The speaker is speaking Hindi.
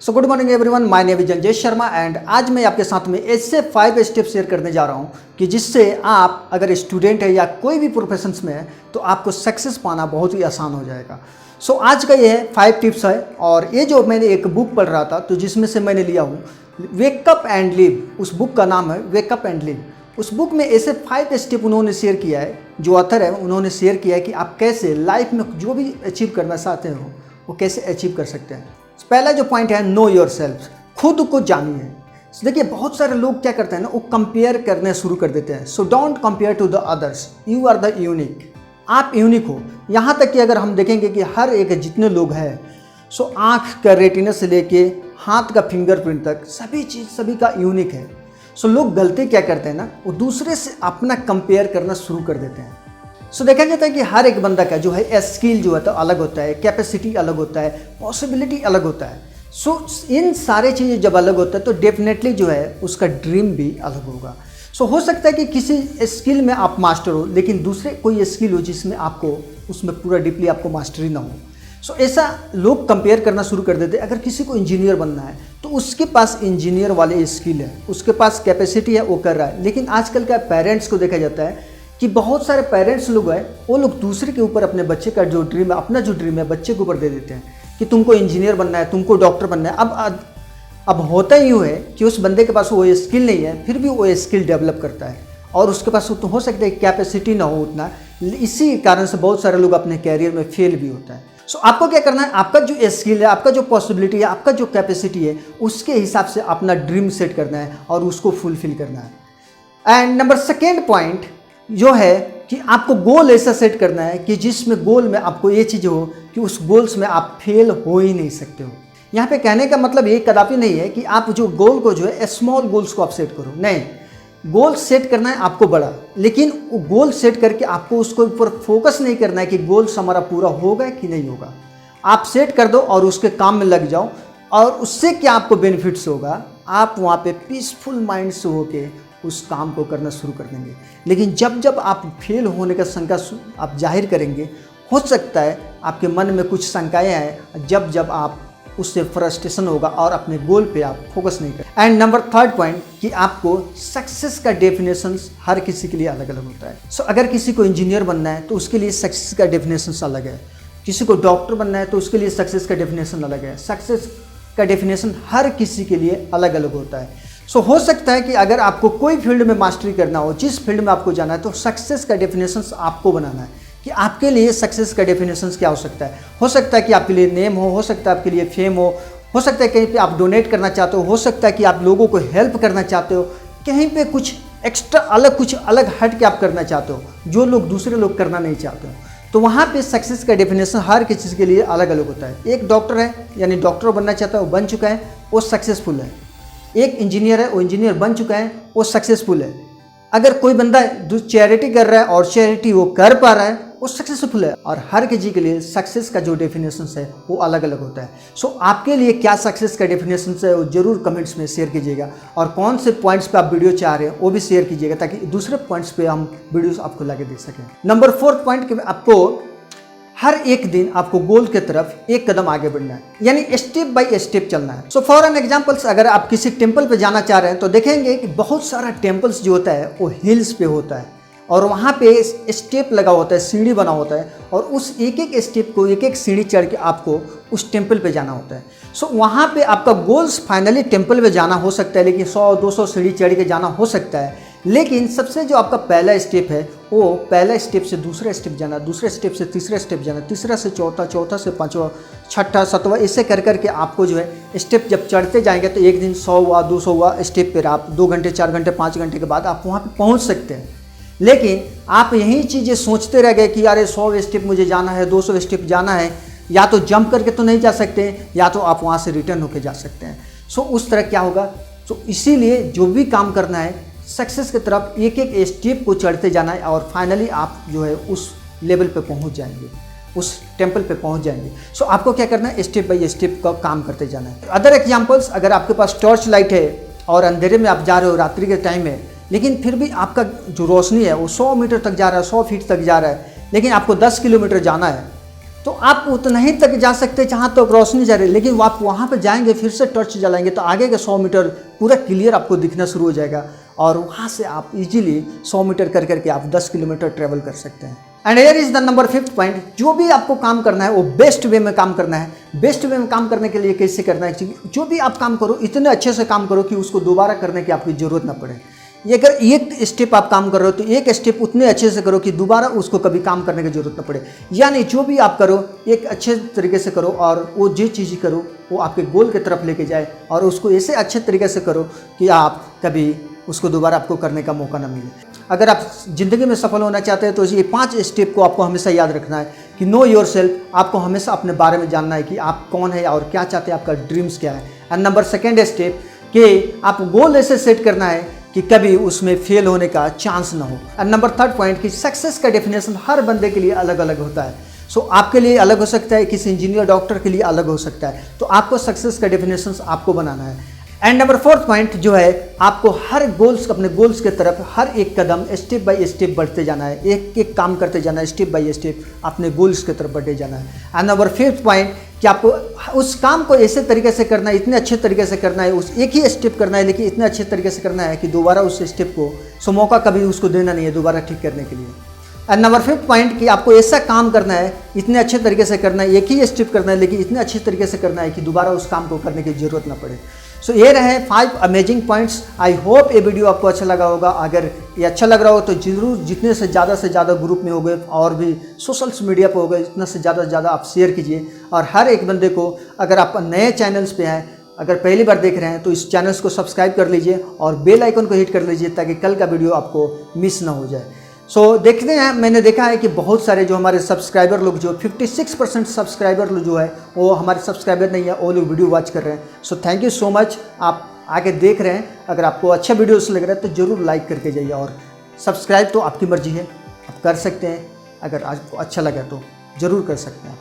So good morning everyone, my name is Janjesh Sharma and आज मैं आपके साथ में ऐसे 5 स्टेप शेयर करने जा रहा हूं कि जिससे आप अगर स्टूडेंट है या कोई भी प्रोफेशंस में है तो आपको सक्सेस पाना बहुत ही आसान हो जाएगा। सो आज का ये है 5 टिप्स है और ये जो मैंने एक बुक पढ़ रहा था तो जिसमें से मैंने लिया हूँ वेकअप एंड लिव। उस बुक का नाम है वेकअप एंड लिव। उस बुक में ऐसे 5 स्टेप उन्होंने शेयर किया है, जो ऑथर है उन्होंने शेयर किया है कि आप कैसे लाइफ में जो भी अचीव करना चाहते हो वो कैसे अचीव कर सकते हैं। पहला जो पॉइंट है नो योर सेल्फ, खुद को जानिए। देखिए बहुत सारे लोग क्या करते हैं ना, वो कंपेयर करने शुरू कर देते हैं। So don't compare to the others, you are the unique. आप यूनिक हो। यहाँ तक कि अगर हम देखेंगे कि हर एक जितने लोग हैं सो आँख का रेटिना से लेके हाथ का फिंगरप्रिंट तक सभी चीज़ सभी का यूनिक है। सो लोग गलती क्या करते हैं ना, वो दूसरे से अपना कंपेयर करना शुरू कर देते हैं। सो देखा जाता है कि हर एक बंदा का जो है स्किल जो है तो अलग होता है, कैपेसिटी अलग होता है, पॉसिबिलिटी अलग होता है। सो इन सारे चीज़ें जब अलग होता है तो डेफिनेटली जो है उसका ड्रीम भी अलग होगा। सो हो सकता है कि किसी स्किल में आप मास्टर हो लेकिन दूसरे कोई स्किल हो जिसमें आपको उसमें पूरा डीपली आपको मास्टरी ना हो। सो ऐसा लोग कंपेयर करना शुरू कर देते हैं। अगर किसी को इंजीनियर बनना है तो उसके पास इंजीनियर वाले स्किल है, उसके पास कैपेसिटी है, वो कर रहा है। लेकिन आजकल का पेरेंट्स को देखा जाता है कि बहुत सारे पेरेंट्स लोग हैं वो लोग दूसरे के ऊपर अपने बच्चे का जो ड्रीम है, अपना जो ड्रीम है बच्चे के ऊपर दे देते हैं कि तुमको इंजीनियर बनना है, तुमको डॉक्टर बनना है। अब होता यूँ है कि उस बंदे के पास वो स्किल नहीं है फिर भी वो स्किल डेवलप करता है और उसके पास तो हो सकता है कैपेसिटी ना हो उतना। इसी कारण से बहुत सारे लोग अपने कैरियर में फेल भी होता है। सो आपको क्या करना है, आपका जो स्किल है, आपका जो पॉसिबिलिटी है, आपका जो कैपेसिटी है उसके हिसाब से अपना ड्रीम सेट करना है और उसको फुलफिल करना है। एंड नंबर सेकेंड पॉइंट जो है कि आपको गोल ऐसा सेट करना है कि जिसमें गोल में आपको ये चीज़ हो कि उस गोल्स में आप फेल हो ही नहीं सकते हो। यहाँ पे कहने का मतलब ये कदापि नहीं है कि आप जो गोल को जो है स्मॉल गोल्स को आप सेट करो, नहीं। गोल सेट करना है आपको बड़ा, लेकिन वो गोल सेट करके आपको उसको ऊपर फोकस नहीं करना है कि गोल्स हमारा पूरा होगा कि नहीं होगा। आप सेट कर दो और उसके काम में लग जाओ और उससे क्या आपको बेनिफिट्स होगा, आप वहाँ पे पीसफुल माइंड से होके उस काम को करना शुरू कर देंगे। लेकिन जब जब आप फेल होने का शंका आप जाहिर करेंगे, हो सकता है आपके मन में कुछ शंकाएँ आए, जब जब आप उससे फ्रस्ट्रेशन होगा और अपने गोल पे आप फोकस नहीं करें। एंड नंबर थर्ड पॉइंट कि आपको सक्सेस का डेफिनेशन हर किसी के लिए अलग अलग होता है। सो अगर किसी को इंजीनियर बनना है तो उसके लिए सक्सेस का डेफिनेशन अलग है, किसी को डॉक्टर बनना है तो उसके लिए सक्सेस का डेफिनेशन अलग है। सक्सेस का डेफिनेशन हर किसी के लिए अलग अलग होता है। सो हो सकता है कि अगर आपको कोई फील्ड में मास्टरी करना हो, जिस फील्ड में आपको जाना है, तो सक्सेस का डेफिनेशन आपको बनाना है कि आपके लिए सक्सेस का डेफिनेशन क्या हो सकता है। हो सकता है कि आपके लिए नेम हो सकता है आपके लिए फेम हो सकता है कहीं पे आप डोनेट करना चाहते हो सकता है कि आप लोगों को हेल्प करना चाहते हो, कहीं पे कुछ एक्स्ट्रा अलग कुछ अलग हट के आप करना चाहते हो जो लोग दूसरे लोग करना नहीं चाहते हो। तो वहाँ पे सक्सेस का डेफिनेशन हर किसी चीज़ के लिए अलग अलग होता है। एक डॉक्टर है यानी डॉक्टर बनना चाहता है, वो बन चुका है, वो सक्सेसफुल है। एक इंजीनियर है, वो इंजीनियर बन चुका है, वो सक्सेसफुल है। अगर कोई बंदा चैरिटी कर रहा है और चैरिटी वो कर पा रहा है, वो सक्सेसफुल है। और हर किसी के लिए सक्सेस का जो डेफिनेशन है वो अलग अलग होता है। सो आपके लिए क्या सक्सेस का डेफिनेशन है वो जरूर कमेंट्स में शेयर कीजिएगा और कौन से पॉइंट्स पे आप वीडियो चाह रहे हैं वो भी शेयर कीजिएगा ताकि दूसरे पॉइंट्स पे हम वीडियोस आपको लाके दे सकें। नंबर 4 पॉइंट कि आपको हर एक दिन आपको गोल की तरफ एक कदम आगे बढ़ना है, यानी स्टेप बाय स्टेप चलना है। सो फॉर एन एग्जांपल्स, अगर आप किसी टेंपल पे जाना चाह रहे हैं तो देखेंगे कि बहुत सारा टेंपल्स जो होता है वो हिल्स पे होता है और वहाँ पे स्टेप लगा होता है, सीढ़ी बना होता है और उस एक एक स्टेप को एक एक सीढ़ी चढ़ के आपको उस टेंपल पे जाना होता है। सो वहाँ पे आपका गोल्स फाइनली टेंपल पे जाना हो सकता है, लेकिन 100-200 सीढ़ी चढ़ के जाना हो सकता है। लेकिन सबसे जो आपका पहला स्टेप है वो पहला स्टेप से दूसरा स्टेप जाना, दूसरे स्टेप से तीसरा स्टेप जाना, तीसरा से चौथा, चौथा से पाँचवा, छठा, सातवां, ऐसे कर करके आपको जो है स्टेप जब चढ़ते जाएंगे तो एक दिन 100 हुआ, 200 हुआ स्टेप पर आप 2 घंटे, 4 घंटे, 5 घंटे के बाद आप वहाँ पे पहुँच सकते हैं। लेकिन आप यही चीज़ें सोचते रह गए कि अरे 100 स्टेप मुझे जाना है, 200 स्टेप जाना है, या तो जंप करके तो नहीं जा सकते या तो आप वहाँ से रिटर्न होके जा सकते हैं। सो उस तरह क्या होगा। सो इसीलिए जो भी काम करना है सक्सेस की तरफ एक एक स्टेप को चढ़ते जाना है और फाइनली आप जो है उस लेवल पे पहुंच जाएंगे, उस टेंपल पे पहुंच जाएंगे। सो आपको क्या करना है, स्टेप बाय स्टेप का काम करते जाना है। अदर एग्जांपल्स, अगर आपके पास टॉर्च लाइट है और अंधेरे में आप जा रहे हो, रात्रि के टाइम में, लेकिन फिर भी आपका जो रोशनी है वो 100 मीटर तक जा रहा है, 100 फीट तक जा रहा है, लेकिन आपको 10 किलोमीटर जाना है तो आप उतना ही तक जा सकते हैं जहाँ तक रोशनी जा रही है, लेकिन आप वहाँ पर जाएंगे फिर से टॉर्च जलाएंगे तो आगे के 100 मीटर पूरा क्लियर आपको दिखना शुरू हो जाएगा और वहाँ से आप इजीली 100 मीटर कर करके आप 10 किलोमीटर ट्रेवल कर सकते हैं। And here is the number 5th point, जो भी आपको काम करना है वो बेस्ट वे में काम करना है। बेस्ट वे में काम करने के लिए कैसे करना है, जो भी आप काम करो इतने अच्छे से काम करो कि उसको दोबारा करने की आपकी ज़रूरत ना पड़े। ये अगर एक स्टेप आप काम कर रहे हो तो एक स्टेप उतने अच्छे से करो कि दोबारा उसको कभी काम करने की जरूरत ना पड़े। यानी जो भी आप करो एक अच्छे तरीके से करो और वो जो चीज़ करो वो आपके गोल की तरफ लेके जाए और उसको ऐसे अच्छे तरीके से करो कि आप कभी उसको दोबारा आपको करने का मौका ना मिले। अगर आप ज़िंदगी में सफल होना चाहते हैं तो ये 5 स्टेप को आपको हमेशा याद रखना है कि नो योर सेल्फ, आपको हमेशा अपने बारे में जानना है कि आप कौन है और क्या चाहते हैं, आपका ड्रीम्स क्या है। एंड नंबर 2nd स्टेप कि आप गोल ऐसे सेट करना है कि कभी उसमें फेल होने का चांस ना हो। एंड नंबर 3rd पॉइंट कि सक्सेस का डेफिनेशन हर बंदे के लिए अलग अलग होता है। सो आपके लिए अलग हो सकता है, किसी इंजीनियर डॉक्टर के लिए अलग हो सकता है, तो आपको सक्सेस का डेफिनेशन आपको बनाना है। एंड नंबर 4th पॉइंट जो है, आपको हर गोल्स अपने गोल्स के तरफ हर एक कदम स्टेप बाय स्टेप बढ़ते जाना है, एक एक काम करते जाना है, स्टेप बाय स्टेप अपने गोल्स की तरफ बढ़ते जाना है। एंड नंबर 5th पॉइंट कि आपको उस काम को ऐसे तरीके से करना है, इतने अच्छे तरीके से करना है, उस एक ही स्टेप करना है लेकिन इतने अच्छे तरीके से करना है कि दोबारा उस स्टेप को मौका कभी उसको देना नहीं है दोबारा ठीक करने के लिए। एंड नंबर 5th पॉइंट कि आपको ऐसा काम करना है, इतने अच्छे तरीके से करना है, एक ही स्टेप करना है लेकिन इतने अच्छे तरीके से करना है कि दोबारा उस काम को करने की जरूरत ना पड़े। सो ये रहे 5 अमेजिंग पॉइंट्स। आई होप ये वीडियो आपको अच्छा लगा होगा। अगर ये अच्छा लग रहा हो तो जरूर जितने से ज़्यादा ग्रुप में हो गए और भी सोशल्स मीडिया पर हो गए इतना से ज़्यादा आप शेयर कीजिए। और हर एक बंदे को, अगर आप नए चैनल्स पे हैं, अगर पहली बार देख रहे हैं तो इस चैनल्स को सब्सक्राइब कर लीजिए और बेल आइकन को हिट कर लीजिए ताकि कल का वीडियो आपको मिस ना हो जाए। सो देखते हैं, मैंने देखा है कि बहुत सारे जो हमारे सब्सक्राइबर लोग जो 56% सब्सक्राइबर जो है वो हमारे सब्सक्राइबर नहीं है, वो लोग वीडियो वॉच कर रहे हैं। So thank you so much, आप आके देख रहे हैं। अगर आपको अच्छा वीडियोस लग रहा है तो ज़रूर लाइक करके जाइए और सब्सक्राइब तो आपकी मर्जी है, आप कर सकते हैं। अगर आपको अच्छा लगा तो ज़रूर कर सकते हैं।